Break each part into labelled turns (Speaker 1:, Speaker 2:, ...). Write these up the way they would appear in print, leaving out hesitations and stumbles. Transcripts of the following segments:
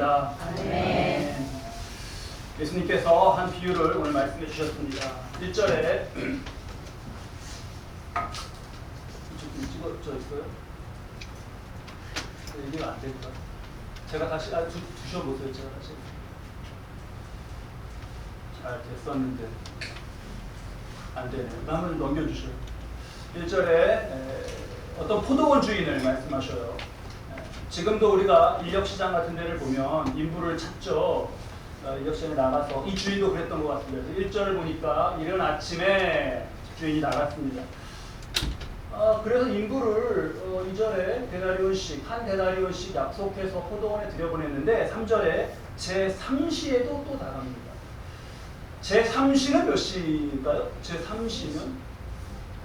Speaker 1: 아멘. 예수님께서 한 비유를 오늘 말씀해 주셨습니다. 1절에 이쪽 찍어져 있어요? 이게 안 됩니다. 제가 다시 두셔보세요. 제가 다시 잘 됐었는데 안 되네요. 한번 넘겨주셔요. 1절에 어떤 포도원 주인을 말씀하셔요. 지금도 우리가 인력시장 같은 데를 보면 인부를 찾죠. 인력시장에 나가서 이 주인도 그랬던 것 같습니다. 1절을 보니까 이른 아침에 주인이 나갔습니다. 그래서 인부를 2절에 데나리온씩 한 데나리온씩 약속해서 포도원에 들여보냈는데 3절에 제3시에도 또 나갑니다. 제3시는 몇 시일까요? 제3시는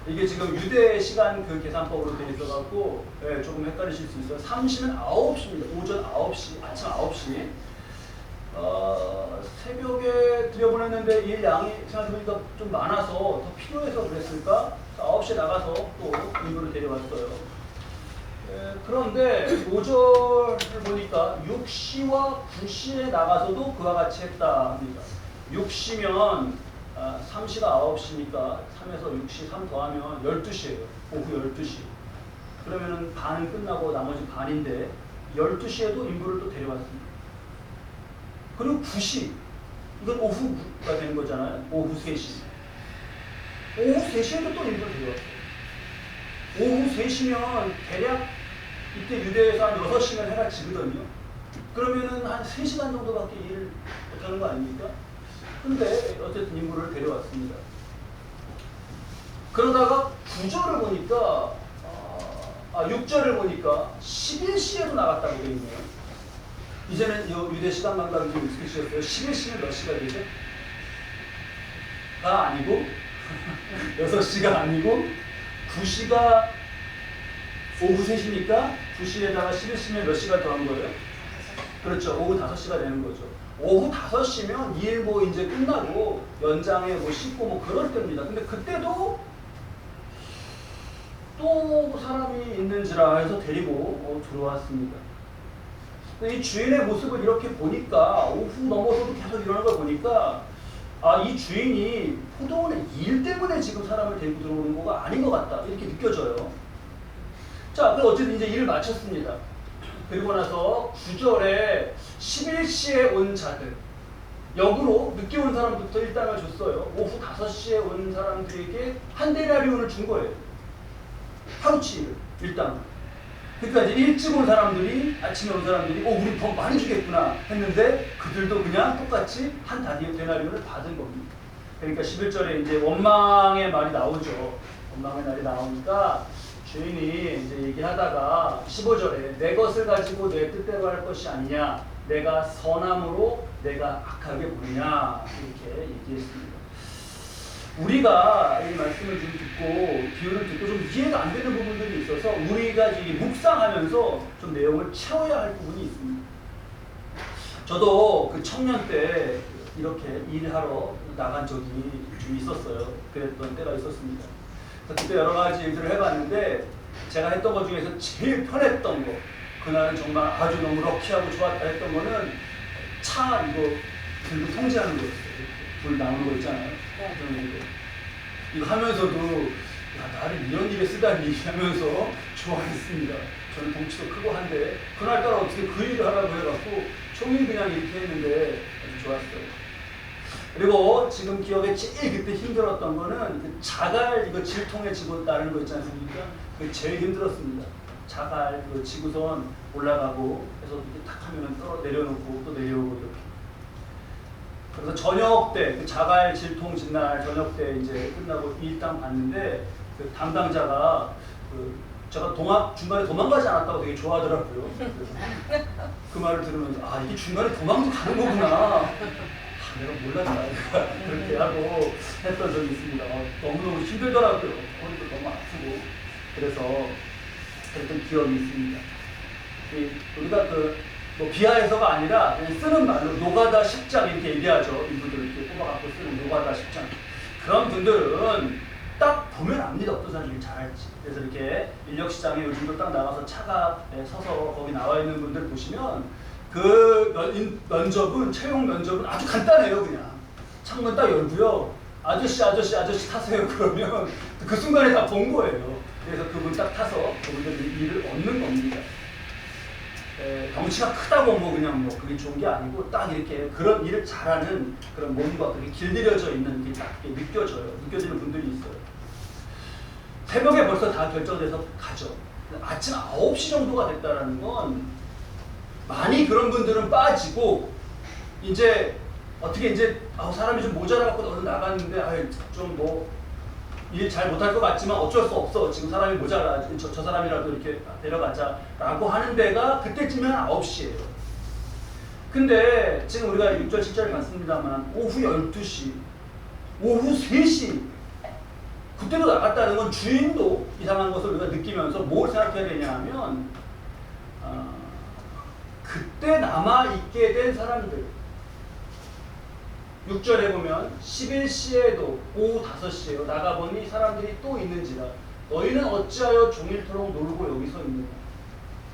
Speaker 1: 이게 지금 유대 시간 그 계산법으로 되어 있어갖고 조금 헷갈리실 수 있어요. 3시는 9시입니다. 오전 9시, 아침 9시. 새벽에 들여보냈는데 일 양이 생각해보니까 좀 많아서 더 필요해서 그랬을까? 9시에 나가서 또 인부를 데려왔어요. 그런데 5절을 보니까 6시와 9시에 나가서도 그와 같이 했다 합니다. 6시면 3시가 9시니까 3에서 6시 3 더하면 12시예요. 오후 12시. 그러면은 반은 끝나고 나머지 반인데 12시에도 인부를 또 데려왔습니다. 그리고 9시. 이건 오후가 되는 거잖아요. 오후 3시. 오후 3시에도 또 인부를 데려왔어요. 오후 3시면 대략 이때 유대에서 한 6시면 해가 지거든요. 그러면은 한 3시간 정도밖에 일을 못하는 거 아닙니까? 근데 어쨌든 인부를 데려왔습니다. 그러다가 9절을 보니까 6절을 보니까 11시에도 나갔다고 되어 있네요. 이제는 유대 시간 감각이 좀 익숙해지셨어요. 11시는 몇 시가 되죠? 가 아니고 6시가 아니고 9시가 오후 3시니까 9시에다가 11시면 몇 시가 더한 거예요? 그렇죠. 오후 5시가 되는 거죠. 오후 5시면 일 뭐 이제 끝나고 연장에 뭐 씻고 뭐 그럴 때입니다. 근데 그때도 또 사람이 있는지라 해서 데리고 들어왔습니다. 이 주인의 모습을 이렇게 보니까 오후 넘어서도 계속 이러는 걸 보니까 이 주인이 포도원의 일 때문에 지금 사람을 데리고 들어오는 거가 아닌 것 같다 이렇게 느껴져요. 자, 그럼 어쨌든 이제 일을 마쳤습니다. 그리고 나서 9절에 11시에 온 자들, 역으로 늦게 온 사람부터 일당을 줬어요. 오후 5시에 온 사람들에게 한 데나리온을 준 거예요. 하루치 일당. 그러니까 이제 일찍 온 사람들이, 아침에 온 사람들이 우리 더 많이 주겠구나 했는데 그들도 그냥 똑같이 한 데나리온을 받은 겁니다. 그러니까 11절에 이제 원망의 말이 나오죠. 원망의 말이 나오니까 주인이 이제 얘기하다가 15절에 내 것을 가지고 내 뜻대로 할 것이 아니냐, 내가 선함으로 내가 악하게 보느냐 이렇게 얘기했습니다. 우리가 이 말씀을 좀 듣고 비유를 듣고 좀 이해가 안 되는 부분들이 있어서 우리가 묵상하면서 좀 내용을 채워야 할 부분이 있습니다. 저도 그 청년 때 이렇게 일하러 나간 적이 좀 있었어요. 그랬던 때가 있었습니다. 그때 여러 가지 일들을 해봤는데 제가 했던 것 중에서 제일 편했던 거, 그날은 정말 아주 너무 럭키하고 좋았다 했던 거는 차 이거 들고 통제하는 거였어요. 불 나오는 거 있잖아요. 이거 하면서도 나를 이런 일에 쓰다니 하면서 좋아했습니다. 저는 덩치도 크고 한데 그날따라 어떻게 그 일을 하라고 해갖고 종일 그냥 이렇게 했는데 아주 좋았어요. 그리고 지금 기억에 제일 그때 힘들었던 거는 그 자갈 이거 질통에 지고 따르는 거 있지 않습니까? 그게 제일 힘들었습니다. 자갈 이거 지구선 올라가고 해서 이렇게 탁 하면은 내려놓고 또 내려오고 이렇게. 그래서 저녁 때 그 자갈 질통 진날 저녁 때 이제 끝나고 일당 봤는데 그 담당자가 제가 중간에 도망가지 않았다고 되게 좋아하더라고요. 그래서 그 말을 들으면서 이게 중간에 도망도 가는 거구나. 내가 몰랐다. 그렇게 하고 했던 적이 있습니다. 너무너무 힘들더라고요. 허리도 너무 아프고. 그래서 그랬던 기억이 있습니다. 우리가 뭐 비하해서가 아니라 그냥 쓰는 말로 노가다 10장 이렇게 얘기하죠. 이분들 이렇게 뽑아갖고 쓰는 노가다 10장. 그런 분들은 딱 보면 압니다. 어떤 사람이 잘할지. 그래서 이렇게 인력시장에 요즘도 딱 나가서 차가 서서 거기 나와 있는 분들 보시면 그 면접은, 채용 면접은 아주 간단해요. 그냥 창문 딱 열고요. 아저씨 타세요. 그러면 그 순간에 다 본 거예요. 그래서 그분 딱 타서 그분들 일을 얻는 겁니다. 덩치가 크다고 뭐 그냥 뭐 그게 좋은 게 아니고 딱 이렇게 그런 일을 잘하는 그런 몸과 그렇게 길들여져 있는 게 딱 느껴지는 분들이 있어요. 새벽에 벌써 다 결정돼서 가죠. 아침 9시 정도가 됐다라는 건 많이 그런 분들은 빠지고 이제 어떻게 이제 사람이 좀 모자라갖고 얼른 나갔는데 좀 뭐 일 잘 못할 것 같지만 어쩔 수 없어. 지금 사람이 모자라. 저 사람이라도 이렇게 데려가자 라고 하는 데가 그때쯤이면 9시예요. 근데 지금 우리가 6절 7절 봤습니다만 오후 12시, 오후 3시 그때도 나갔다는 건 주인도 이상한 것을 우리가 느끼면서 뭘 생각해야 되냐 하면 그때 남아있게 된 사람들 6절에 보면 11시에도 오후 5시에요. 나가보니 사람들이 또 있는지라 너희는 어찌하여 종일토록 놀고 여기서 있느냐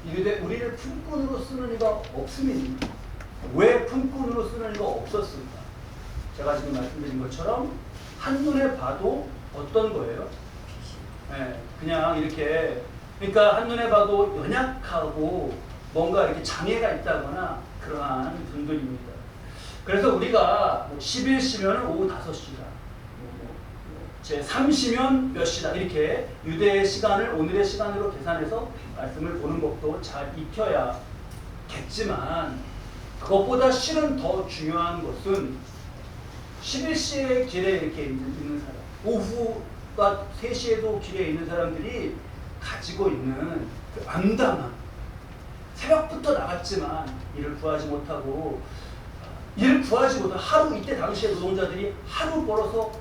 Speaker 1: 이르되 우리를 품꾼으로 쓰는 이가 없음이니 왜 품꾼으로 쓰는 이가 없었을까? 제가 지금 말씀드린 것처럼 한눈에 봐도 어떤 거예요? 네, 그냥 이렇게 그러니까 한눈에 봐도 연약하고 뭔가 이렇게 장애가 있다거나 그러한 분들입니다. 그래서 우리가 11시면 오후 5시다. 제 3시면 몇 시다. 이렇게 유대의 시간을 오늘의 시간으로 계산해서 말씀을 보는 것도 잘 익혀야겠지만 그것보다 실은 더 중요한 것은 11시에 길에 이렇게 있는 사람, 오후가 3시에도 길에 있는 사람들이 가지고 있는 그 암담함. 새벽부터 나갔지만 일을 구하지 못하고 하루 이때 당시에 노동자들이 하루 벌어서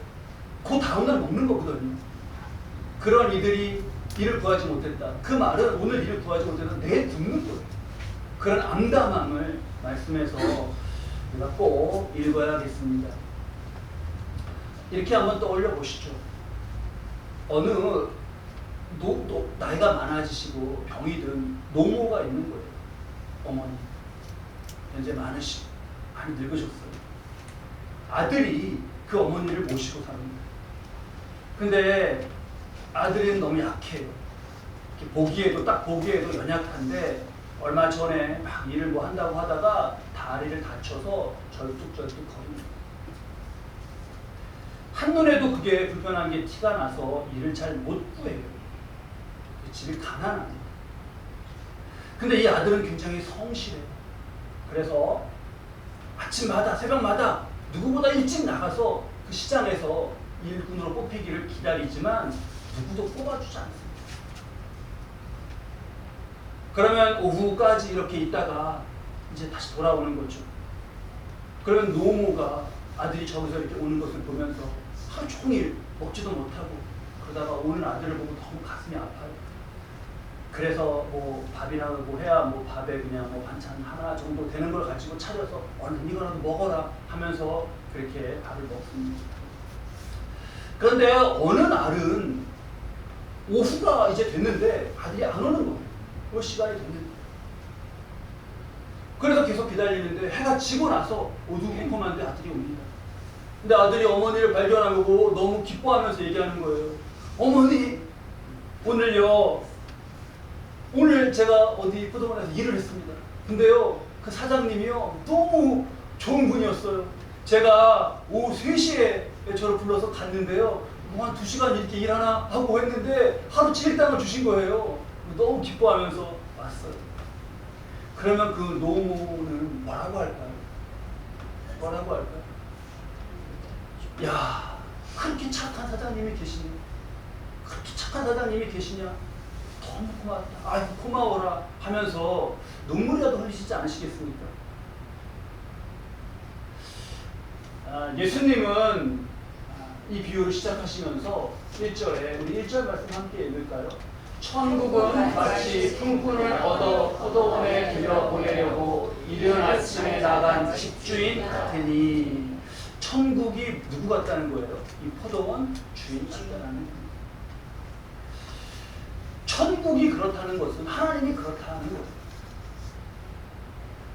Speaker 1: 그 다음날 먹는 거거든요. 그런 이들이 일을 구하지 못했다. 그 말은 오늘 일을 구하지 못해서 내일 굶는 거예요. 그런 암담함을 말씀해서 우리가 꼭 읽어야겠습니다. 이렇게 한번 떠올려 보시죠. 어느 나이가 많아지시고 병이 든 노모가 있는 거예요. 어머니. 현재 많이 늙으셨어요. 아들이 그 어머니를 모시고 삽니다. 근데 아들은 너무 약해요. 보기에도 연약한데 얼마 전에 막 일을 뭐 한다고 하다가 다리를 다쳐서 절뚝절뚝 거립니다. 한눈에도 그게 불편한 게 티가 나서 일을 잘 못 구해요. 집이 가난합니다. 근데 이 아들은 굉장히 성실해요. 그래서 아침마다 새벽마다 누구보다 일찍 나가서 그 시장에서 일꾼으로 뽑히기를 기다리지만 누구도 뽑아주지 않습니다. 그러면 오후까지 이렇게 있다가 이제 다시 돌아오는 거죠. 그러면 노모가 아들이 저기서 이렇게 오는 것을 보면서 하루 종일 먹지도 못하고 그러다가 오는 아들을 보고 너무 가슴이 아파요. 그래서 뭐 밥이나 뭐 해야 뭐 밥에 그냥 뭐 반찬 하나 정도 되는 걸 가지고 차려서 얼른 이거라도 먹어라 하면서 그렇게 밥을 먹습니다. 그런데 어느 날은 오후가 이제 됐는데 아들이 안 오는 거예요. 그 시간이 됐는데. 그래서 계속 기다리는데 해가 지고 나서 어두컴컴한데 아들이 옵니다. 근데 아들이 어머니를 발견하고 너무 기뻐하면서 얘기하는 거예요. 어머니, 오늘 제가 어디 포도원에서 일을 했습니다. 근데요, 그 사장님이요, 너무 좋은 분이었어요. 제가 오후 3시에 저를 불러서 갔는데요, 뭐 한 2시간 이렇게 일하나 하고 했는데 하루치 일당을 주신 거예요. 너무 기뻐하면서 왔어요. 그러면 그 노모는 뭐라고 할까요? 야, 그렇게 착한 사장님이 계시냐? 너무 고맙다. 아이고 고마워라 하면서 눈물이라도 흘리시지 않으시겠습니까? 예수님은 이 비유를 시작하시면서 1절에 우리 1절 말씀 함께 읽을까요? 천국은 마치 품꾼을 얻어 포도원에 들여보내려고 이른 아침에 나간 집주인 같으니 천국이 누구 같다는 거예요? 이 포도원 주인 같다는 거예요. 천국이 그렇다는 것은 하나님이 그렇다는 거예요.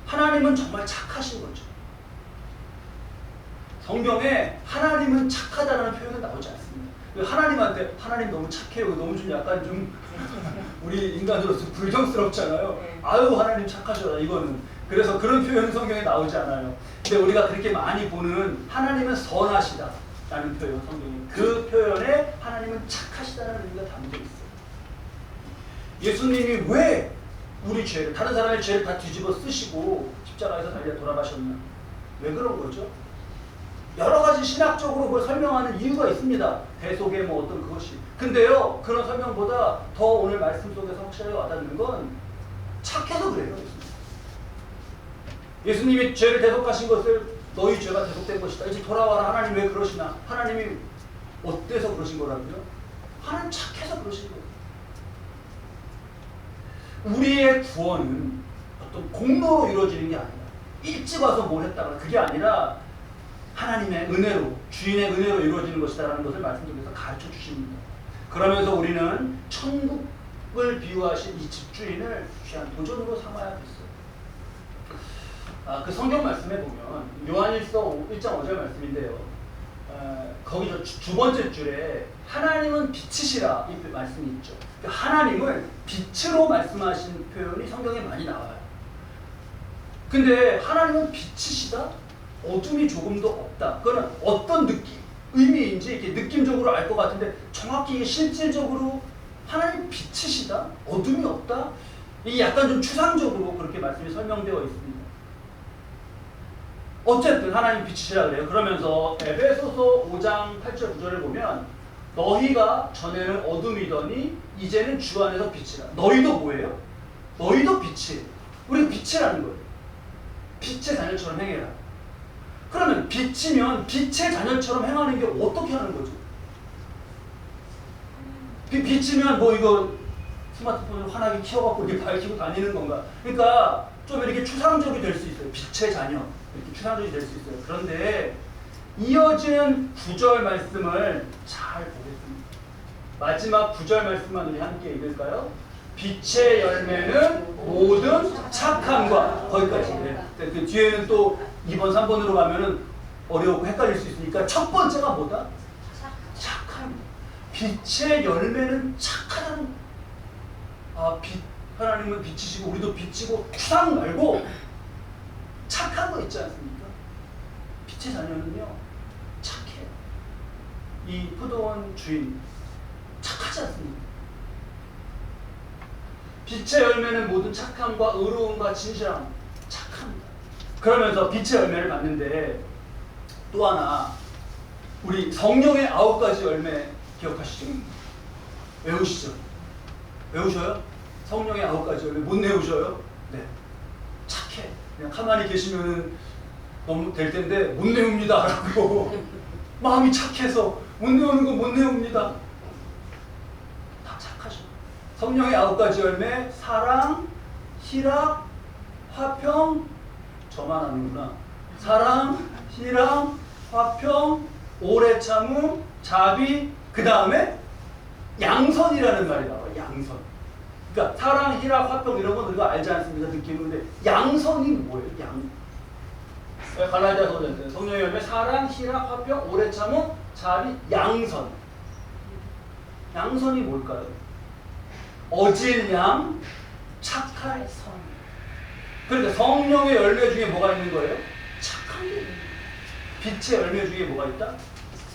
Speaker 1: 하나님은 정말 착하신 거죠. 성경에 하나님은 착하다는 표현은 나오지 않습니다. 하나님한테 하나님 너무 착해요. 너무 좀 약간 좀 우리 인간으로서 불경스럽잖아요. 아유 하나님 착하셔라 이거는. 그래서 그런 표현은 성경에 나오지 않아요. 근데 우리가 그렇게 많이 보는 하나님은 선하시다라는 표현 성경에 그 표현에 하나님은 착하시다는 의미가 담겨 있어요. 예수님이 왜 우리 죄를 다른 사람의 죄를 다 뒤집어 쓰시고 십자가에서 달려 돌아가셨나? 왜 그런 거죠? 여러 가지 신학적으로 그걸 설명하는 이유가 있습니다. 대속의 뭐 어떤 그것이. 근데요, 그런 설명보다 더 오늘 말씀 속에서 확실하게 와닿는 건 착해서 그래요. 예수님이 죄를 대속하신 것을 너희 죄가 대속된 것이다. 이제 돌아와라. 하나님 왜 그러시나? 하나님이 어때서 그러신 거라고요? 하나님 착해서 그러신 거예요. 우리의 구원은 어떤 공로로 이루어지는 게 아니라 일찍 와서 뭘 했다거나 그게 아니라 하나님의 은혜로, 주인의 은혜로 이루어지는 것이다라는 것을 말씀 속에서 가르쳐 주십니다. 그러면서 우리는 천국을 비유하신 이 집주인을 귀한 도전으로 삼아야겠어요. 그 성경 말씀에 보면 요한일서 1장 5절 말씀인데요. 거기 두 번째 줄에 하나님은 빛이시라 이 말씀이 있죠. 하나님을 빛으로 말씀하신 표현이 성경에 많이 나와요. 근데 하나님은 빛이시다? 어둠이 조금도 없다. 그거는 어떤 의미인지 이렇게 느낌적으로 알 것 같은데 정확히 이게 실질적으로 하나님 빛이시다? 어둠이 없다? 이게 약간 좀 추상적으로 그렇게 말씀이 설명되어 있습니다. 어쨌든 하나님 빛이시라 그래요. 그러면서 에베소서 5장 8절 9절을 보면 너희가 전에는 어둠이더니 이제는 주 안에서 빛이라. 너희도 뭐예요? 너희도 빛이에요. 우리가 빛이라는 거예요. 빛의 자녀처럼 행해라. 그러면 빛이면 빛의 자녀처럼 행하는 게 어떻게 하는 거죠? 빛이면 뭐 이거 스마트폰을 환하게 켜갖고 이렇게 밝히고 다니는 건가? 그러니까 좀 이렇게 추상적이 될 수 있어요. 빛의 자녀. 이렇게 추상적이 될 수 있어요. 그런데 이어지는 9절 말씀을 잘 보겠습니다. 마지막 9절 말씀만 우리 함께 읽을까요? 빛의 열매는 모든 착함과 거기까지. 그 뒤에는 또 2번, 3번으로 가면은 어려우고 헷갈릴 수 있으니까 첫 번째가 뭐다? 착함. 빛의 열매는 착하다는 하나님은 빛이시고 우리도 빛이고 추상 말고 착한 거 있지 않습니까? 빛의 자녀는요 착해요. 이 포도원 주인 착하지 않습니까? 빛의 열매는 모든 착함과 의로움과 진실함 착합니다. 그러면서 빛의 열매를 받는데 또 하나 우리 성령의 9가지 열매 기억하시죠? 외우시죠? 외우셔요? 성령의 9가지 열매 못 외우셔요? 네. 착해. 그냥 가만히 계시면은 너무 될 텐데 못 외웁니다 라고 마음이 착해서 못 외우는 거 못 외웁니다. 다 착하셔. 성령의 9가지 열매 사랑, 희락, 화평 저만 아는구나. 사랑, 희락, 화평, 오래 참음, 자비 그 다음에 양선이라는 말이 나와요. 양선. 그러니까 사랑, 희락, 화평 이런 건 우리가 알지 않습니까? 느끼는데 양선이 뭐예요? 갈라디아서 성령의 열매 사랑, 희락, 화평, 오래 참음, 자비, 양선. 양선이 뭘까요? 어질 양, 착할 선. 그러니까 성령의 열매 중에 뭐가 있는 거예요? 착한 게 있는 거예요. 빛의 열매 중에 뭐가 있다?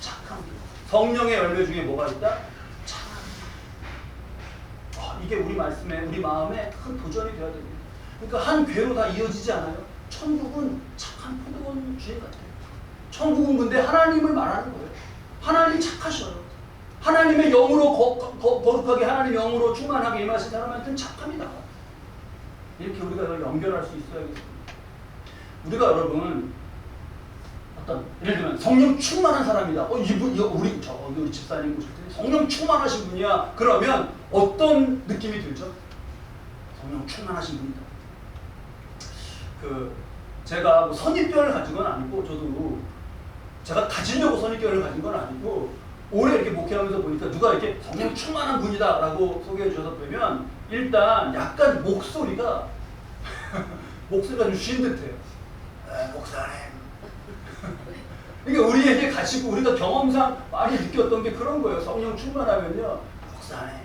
Speaker 1: 착한 게. 성령의 열매 중에 뭐가 있다? 착한 게. 이게 우리 말씀에, 우리 마음에 큰 도전이 되어야 됩니다. 그러니까 한 궤로 다 이어지지 않아요? 천국은 착한 포도원 주인 같아요. 천국은 근데 하나님을 말하는 거예요. 하나님 착하셔요. 하나님의 영으로 거룩하게 하나님의 영으로 충만하게 임하신 사람한테는 착함이 나와요. 이렇게 우리가 이걸 연결할 수 있어야겠습니다. 우리가 여러분 예를 들면 성령 충만한 사람이다. 이분 우리 집사님 오실 때 성령 충만하신 분이야. 그러면 어떤 느낌이 들죠? 성령 충만하신 분이다. 제가 뭐 선입견을 가진 건 아니고 저도 제가 가지려고 선입견을 가진 건 아니고 오래 이렇게 목회하면서 보니까 누가 이렇게 성령 충만한 분이다라고 소개해 주셔서 보면 일단 약간 목소리가 목소리가 좀 쉰 듯해요. 목사님. 이게 우리에게 가지고 우리가 경험상 많이 느꼈던 게 그런 거예요. 성령 충만하면요, 목사님.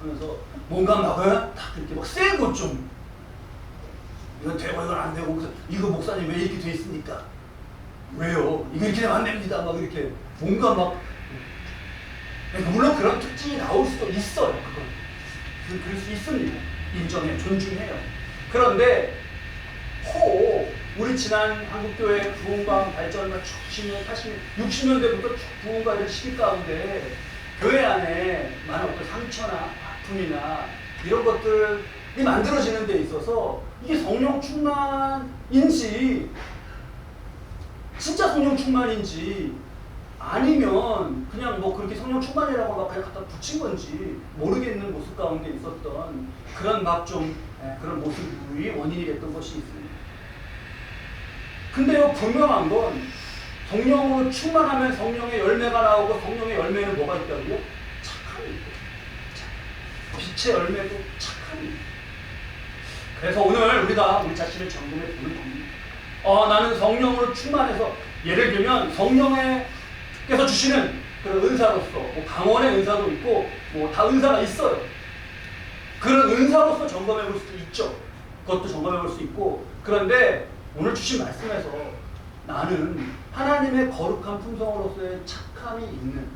Speaker 1: 그래서 뭔가 막딱 이렇게 막 세고 좀 이건 되고 이건 안 되고 그래서 이거 목사님 왜 이렇게 돼 있습니까? 왜요? 이거 이렇게 되면 안 됩니다. 막 이렇게 뭔가 막 물론 그런 특징이 나올 수도 있어요. 그건 그럴 수 있습니다. 인정해, 존중해요. 그런데 우리 지난 한국교회 부흥과 발전과 70년, 80년, 60년대부터 쭉 부흥과의 시기 가운데 교회 안에 많은 어떤 상처나 아픔이나 이런 것들이 만들어지는 데 있어서 이게 성령 충만인지 진짜 성령 충만인지 아니면 그냥 뭐 그렇게 성령 충만이라고 막 그냥 갖다 붙인 건지 모르겠는 모습 가운데 있었던 그런 막 좀 그런 모습이 원인이 됐던 것이 있습니다. 근데요, 분명한 건 성령으로 충만하면 성령의 열매가 나오고 성령의 열매는 뭐가 있다고요? 착함이 있고 빛의 열매도 착함이 있고. 그래서 오늘 우리가 우리 자신을 점검해 보는 겁니다. 나는 성령으로 충만해서 예를 들면 성령께서 주시는 그런 은사로서 뭐 강원의 은사도 있고 뭐 다 은사가 있어요. 그런 은사로서 점검해 볼 수도 있죠. 그것도 점검해 볼 수 있고. 그런데 오늘 주신 말씀에서 나는 하나님의 거룩한 품성으로서의 착함이 있는,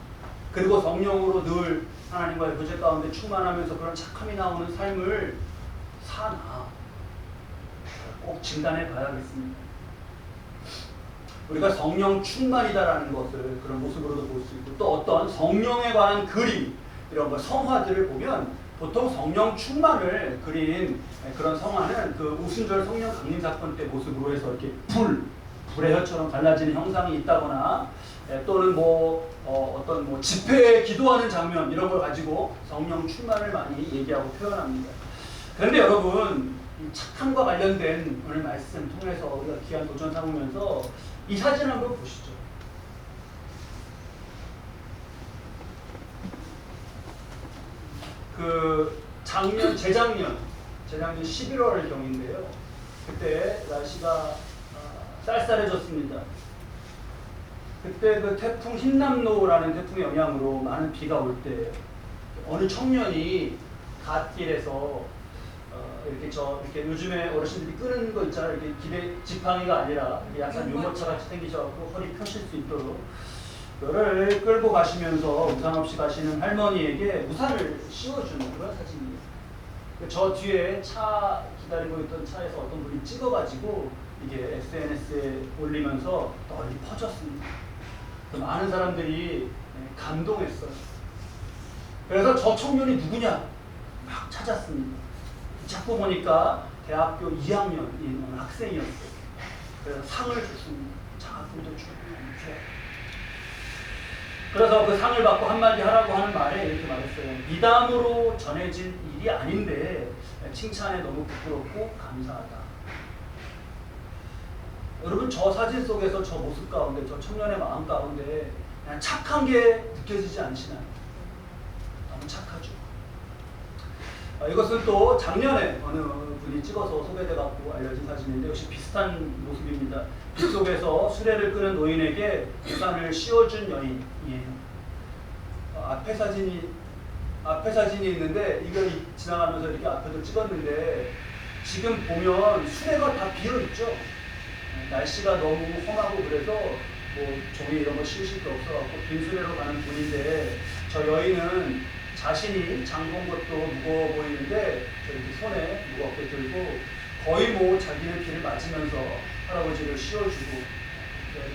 Speaker 1: 그리고 성령으로 늘 하나님과의 교제 가운데 충만하면서 그런 착함이 나오는 삶을 사나 꼭 진단해 봐야겠습니다. 우리가 성령 충만이다라는 것을 그런 모습으로도 볼 수 있고, 또 어떤 성령에 관한 그림, 이런 거 성화들을 보면 보통 성령 충만을 그린 그런 성화는 그 우순절 성령 강림 사건 때 모습으로 해서 이렇게 불의 혀처럼 갈라지는 형상이 있다거나 또는 어떤 집회에 기도하는 장면 이런 걸 가지고 성령 충만을 많이 얘기하고 표현합니다. 그런데 여러분, 이 착함과 관련된 오늘 말씀 통해서 우리가 귀한 도전 삼으면서 이 사진 한번 보시죠. 재작년 11월경인데요. 그때 날씨가 쌀쌀해졌습니다. 그때 그 태풍 흰남노라는 태풍의 영향으로 많은 비가 올 때 어느 청년이 갓길에서 이렇게 요즘에 어르신들이 끄는 거 있잖아요. 이렇게 길에 지팡이가 아니라 약간 유모차 같이 생기셔갖고 허리 펴실 수 있도록 그거를 끌고 가시면서 우산 없이 가시는 할머니에게 우산을 씌워주는 그런 사진이에요. 저 뒤에 차 기다리고 있던 차에서 어떤 분이 찍어가지고 이게 SNS에 올리면서 널리 퍼졌습니다. 많은 사람들이 감동했어요. 그래서 저 청년이 누구냐 막 찾았습니다. 찾고 보니까 대학교 2학년인 학생이었어요. 그래서 상을 줬습니다. 장학금도 주고 그래서 그 상을 받고 한마디 하라고 하는 말에 이렇게 말했어요. 미담으로 전해진 일이 아닌데 칭찬에 너무 부끄럽고 감사하다. 여러분, 저 사진 속에서 저 모습 가운데, 저 청년의 마음 가운데 그냥 착한 게 느껴지지 않시나요? 너무 착하죠. 이것은 또 작년에 어느 분이 찍어서 소개돼갖고 알려진 사진인데 역시 비슷한 모습입니다. 빛 속에서 수레를 끄는 노인에게 우산을 씌워준 여인이에요. 앞에 사진이 있는데 이걸 지나가면서 이렇게 앞에도 찍었는데 지금 보면 수레가 다 비어있죠. 날씨가 너무 험하고 그래서 종이 이런 거 씌우실 게 없어갖고 빈 수레로 가는 분인데 저 여인은 자신이 장본 것도 무거워 보이는데 이렇게 손에 무겁게 들고 거의 자기의 길을 맞으면서 할아버지를 씌워주고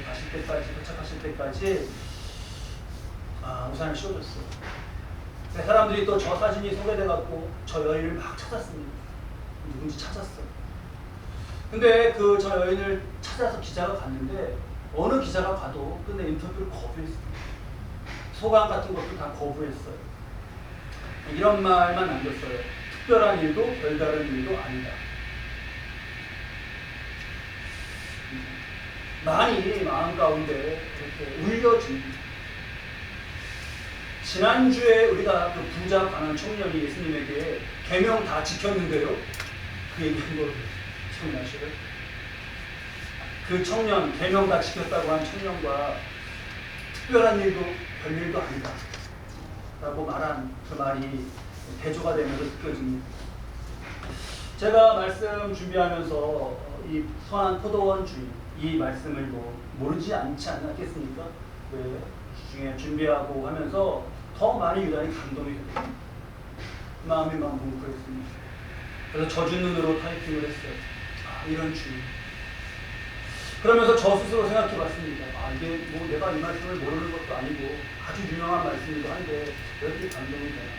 Speaker 1: 가실 때까지, 도착하실 때까지 우산을 씌워줬어요. 사람들이 또 저 사진이 소개돼갖고 저 여인을 막 찾았습니다. 누군지 찾았어요. 근데 저 여인을 찾아서 기자가 갔는데 어느 기자가 가도 끝내 인터뷰를 거부했습니다. 소감 같은 것도 다 거부했어요. 이런 말만 남겼어요. 특별한 일도 별다른 일도 아니다. 많이 마음 가운데 이렇게 울려집니다. 지난주에 우리가 그 부자 가난한 청년이 예수님에게 계명 다 지켰는데요. 그 얘기한 걸 청년실을 그 청년 계명 다 지켰다고 한 청년과 특별한 일도 별일도 아니다 라고 말한 그 말이 대조가 되면서 느껴집니다. 제가 말씀 준비하면서 이 선한 포도원 주의 이 말씀을 모르지 않지 않겠습니까? 그 중에 준비하고 하면서 더 많이 유다니 감동이 됐어요. 마음이 막 뭉클했습니다. 그래서 젖은 눈으로 타이핑을 했어요. 아, 이런 주의. 그러면서 저 스스로 생각해 봤습니다. 아, 이게 뭐 내가 이 말씀을 모르는 것도 아니고 아주 유명한 말씀이기도 한데 왜 이렇게 감동이 되나.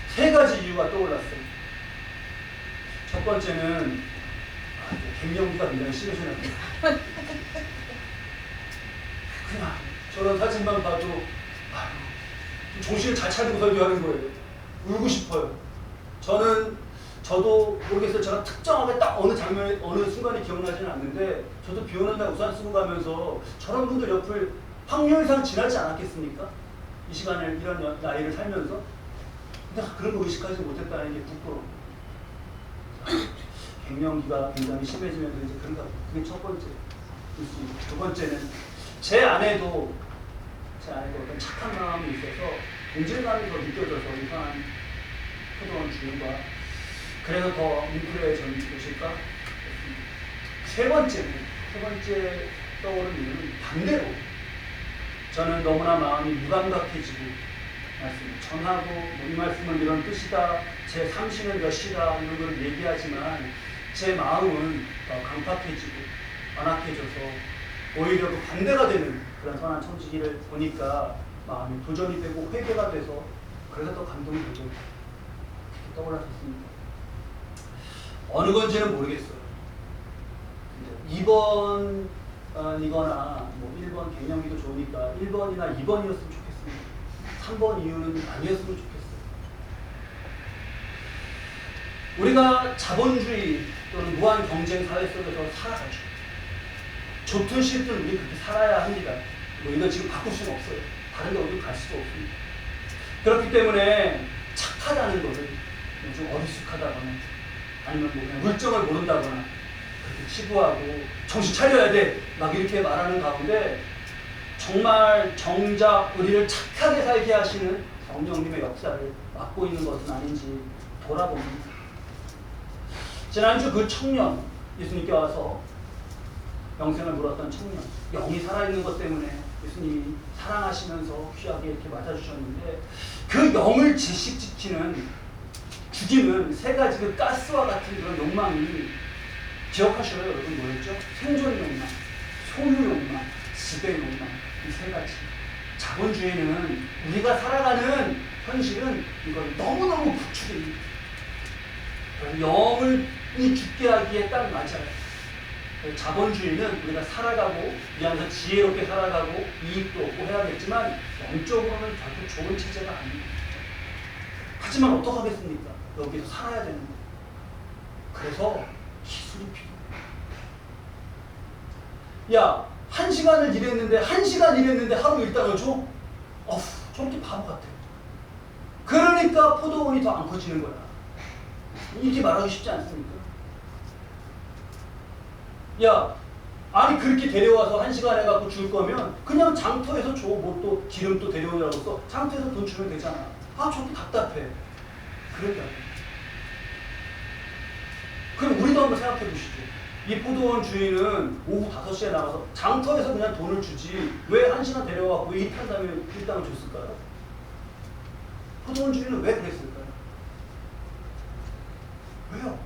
Speaker 1: 세 가지 이유가 떠올랐어요. 첫 번째는 갱년기가 굉장히 심해지네요. 그냥 저런 사진만 봐도 정신을 잘 차리고 설교하는 거예요. 울고 싶어요. 저도 모르겠어요. 제가 특정하게 딱 어느 장면에 어느 순간이 기억나지는 않는데 저도 비 오는 날 우산 쓰고 가면서 저런 분들 옆을 확률상 지나지 않았겠습니까? 이 시간을 이런 나이를 살면서. 근데 그런 거 의식하지 못했다는 게 부끄러워. 갱년기가 굉장히 심해지면서 이제 그런가. 그게 첫 번째. 두 번째는 제 안에도 어떤 착한 마음이 있어서 동질감이 더 느껴져서 이상한 포도원 주인과 그래서 더 뭉클해진 것일까? 세 번째 떠오른 이유는 반대로 저는 너무나 마음이 무감각해지고 말씀을 전하고 이 말씀은 이런 뜻이다, 제 삼시는 몇이다 이런 걸 얘기하지만 제 마음은 강팍해지고 완악해져서 오히려 그 반대가 되는 그런 선한 청지기를 보니까 마음이 도전이 되고 회개가 돼서 그래서 더 감동이 되고 이렇게 떠올랐습니다. 어느 건지는 모르겠어요. 2번이거나 뭐 1번 갱년기도 좋으니까 1번이나 2번이었으면 좋겠습니다. 3번 이유는 아니었으면 좋겠어요. 우리가 자본주의 또는 무한 경쟁 사회 속에서 살아가죠. 좋든 싫든 우리 그렇게 살아야 합니다. 뭐 이건 지금 바꿀 수는 없어요. 다른 데 어디 갈 수도 없습니다. 그렇기 때문에 착하다는 것을 좀 어리숙하다거나 아니면 뭐 그냥 물정을 모른다거나 그렇게 치부하고 정신 차려야 돼 막 이렇게 말하는 가운데 정말 정작 우리를 착하게 살게 하시는 성령님의 역사를 맡고 있는 것은 아닌지 돌아봅니다. 지난주 그 청년, 예수님께 와서 영생을 물었던 청년, 영이 살아있는 것 때문에 예수님이 사랑하시면서 귀하게 이렇게 맞아주셨는데 그 영을 질식시키는 죽이는 세 가지 그 가스와 같은 그런 욕망이 기억하셔요, 여러분. 뭐였죠? 생존 욕망, 소유 욕망, 지배 욕망, 이 세 가지. 자본주의는 우리가 살아가는 현실은 이걸 너무너무 부추깁니다. 영을 죽게 하기에 딱 맞아요. 자본주의는 우리가 살아가고 이 안에서 지혜롭게 살아가고 이익도 얻고 해야겠지만 영적으로는 결국 좋은 체제가 아닙니다. 하지만 어떡하겠습니까? 여기서 살아야 되는 거예요. 그래서 기술이 필요해요. 야, 1시간을 일했는데 1시간 일했는데 하루 일당을 줘? 저렇게 바보 같아요. 그러니까 포도원이 더 안 커지는 거야. 이렇게 말하기 쉽지 않습니까? 야, 아니 그렇게 데려와서 1시간 해갖고 줄 거면 그냥 장터에서 줘. 뭐 또 기름 또 데려오라고 써. 장터에서 돈 주면 되잖아. 저렇게 답답해. 그러니까. 그럼 우리도 한번 생각해 보시죠. 이 포도원 주인은 오후 5시에 나가서 장터에서 그냥 돈을 주지 왜 1시간 데려와갖고 일한 다음에 일당을 줬을까요? 포도원 주인은 왜 그랬을까요? 왜요?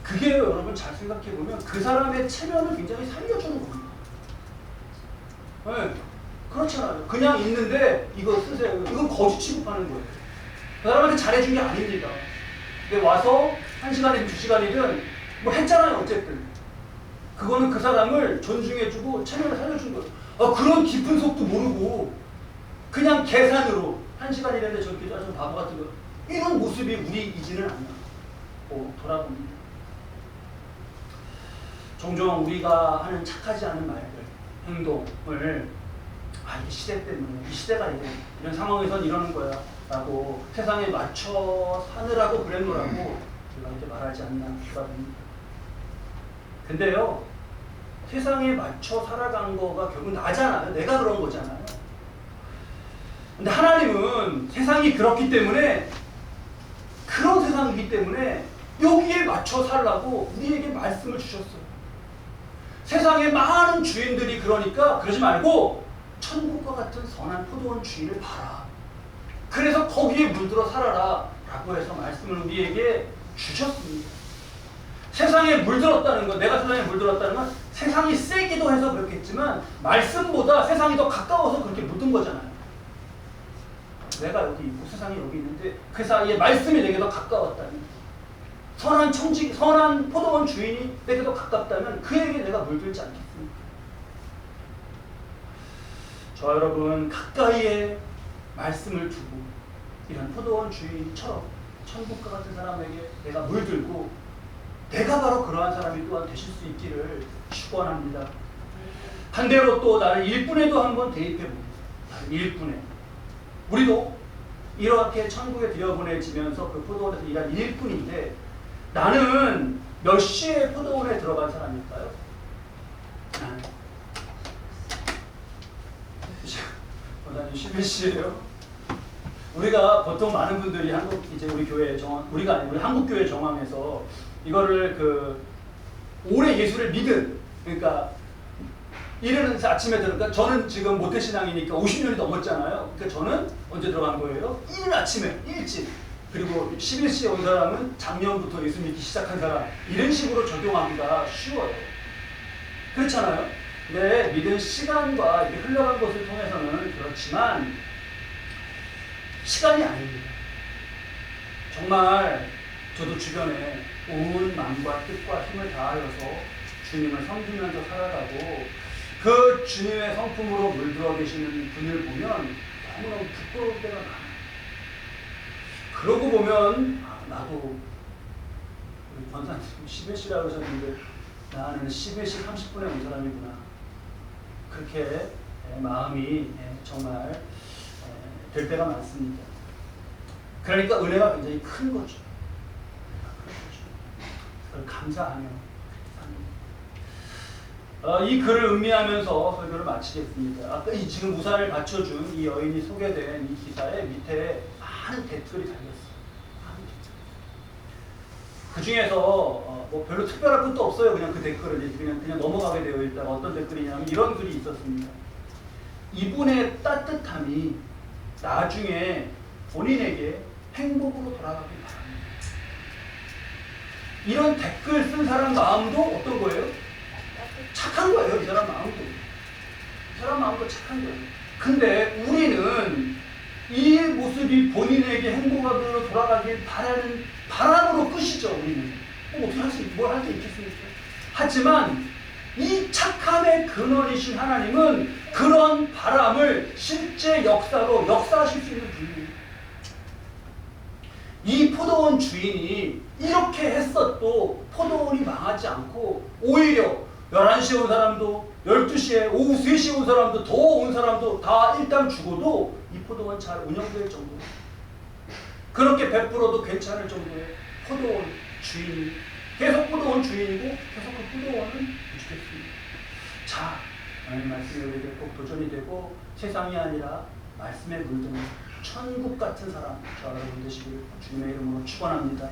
Speaker 1: 그게 여러분 잘 생각해보면 그 사람의 체면을 굉장히 살려주는 겁니다. 네, 그렇잖아요. 그냥 있는데 이거 쓰세요. 이건 거지 취급하는 거예요. 그 사람한테 잘해준 게 아닙니다. 근데 와서 1시간이든 2시간이든 뭐 했잖아요. 어쨌든 그거는 그 사람을 존중해주고 체면을 살려준 거예요. 그런 깊은 속도 모르고 그냥 계산으로 1시간 일했는데 저렇게 좀 바보 같은 거 이런 모습이 우리이지는 않아요. 돌아봅니다. 종종 우리가 하는 착하지 않은 말들, 행동을 이 시대 때문에, 이 시대가 이런 상황에선 이러는 거야 라고 세상에 맞춰 사느라고 그랬노라고 우리가 이렇게 말하지 않나 돌아봅니다. 근데요, 세상에 맞춰 살아간 거가 결국 나잖아요. 내가 그런 거잖아요. 근데 하나님은 세상이 그렇기 때문에, 그런 세상이기 때문에 여기에 맞춰 살라고 우리에게 말씀을 주셨어요. 세상에 많은 주인들이 그러니까 그러지 말고 천국과 같은 선한 포도원 주인을 봐라. 그래서 거기에 물들어 살아라 라고 해서 말씀을 우리에게 주셨습니다. 세상에 물들었다는 건, 내가 세상에 물들었다는 건 세상이 세기도 해서 그렇겠지만 말씀보다 세상이 더 가까워서 그렇게 묻은 거잖아요. 내가 여기 있고 세상이 여기 있는데 그 사이에 말씀이 내게 더 가까웠다면, 선한 포도원 주인이 내게 더 가깝다면 그에게 내가 물들지 않겠습니까? 저 여러분, 가까이에 말씀을 두고 이런 포도원 주인처럼 천국과 같은 사람에게 내가 물들고, 내가 바로 그러한 사람이 또한 되실 수 있기를 축원합니다. 반대로 또 나를 일꾼에도 한번 대입해 봅니다. 나를 일꾼에, 우리도 이렇게 천국에 들여보내지면서 그 포도원에서 일한 일꾼인데, 나는 몇 시에 포도원에 들어간 사람일까요? 나는 원장님 11시예요. 우리가 보통 많은 분들이 이제 우리 교회 정황, 우리가 아니고 우리 한국교회 정황에서 이거를 오래 예수를 믿은, 그러니까 이르는 아침에 들으니까, 저는 지금 모태신앙이니까 50년이 넘었잖아요. 그러니까 저는 언제 들어간 거예요? 이른 아침에 일찍. 그리고 11시에 온 사람은 작년부터 예수 믿기 시작한 사람, 이런 식으로 적용하기가 쉬워요. 그렇잖아요. 네, 믿은 시간과 이렇게 흘러간 것을 통해서는 그렇지만 시간이 아닙니다. 정말 저도 주변에 온 마음과 뜻과 힘을 다하여서 주님을 섬기면서 살아가고, 그 주님의 성품으로 물들어 계시는 분을 보면 너무너무 부끄러울 때가 많아요. 그러고 보면 나도, 우리 권사님 11시라고 하셨는데 나는 11시 30분에 온 사람이구나. 그렇게 마음이 정말 될 때가 많습니다. 그러니까 은혜가 굉장히 큰 거죠. 그걸 감사하며 이 글을 음미하면서 설교를 마치겠습니다. 아까 지금 우산을 받쳐준 이 여인이 소개된 이 기사에 밑에 많은 댓글이 달렸어요. 그 중에서 뭐 별로 특별할 것도 없어요. 그냥 그 댓글을 그냥 넘어가게 되어 있다가, 어떤 댓글이냐면 이런 글이 있었습니다. 이분의 따뜻함이 나중에 본인에게 행복으로 돌아가길 바랍니다. 이런 댓글 쓴 사람 마음도 어떤 거예요? 착한 거예요. 이 사람 마음도. 이 사람 마음도 착한 거예요. 근데 우리는 이 모습이 본인에게 행복으로 돌아가길 바라는 바람으로 끝이죠. 우리는 뭘 할 수 있겠습니까? 하지만 이 착함의 근원이신 하나님은 그런 바람을 실제 역사로 역사하실 수 있는 분이에요. 이 포도원 주인이 이렇게 했어도 포도원이 망하지 않고, 오히려 11시에 온 사람도, 12시에, 오후 3시에 온 사람도, 더 온 사람도 다 일단 죽어도 이 포도원 잘 운영될 정도로, 그렇게 베풀어도 괜찮을 정도의 포도원 주인이, 계속 포도원 주인이고 계속 그 포도원을 유지했습니다. 자, 하나님 말씀이 우리에게 꼭 도전이 되고, 세상이 아니라 말씀에 물드는 천국 같은 사람, 저 여러분 되시길 주님의 이름으로 축원합니다.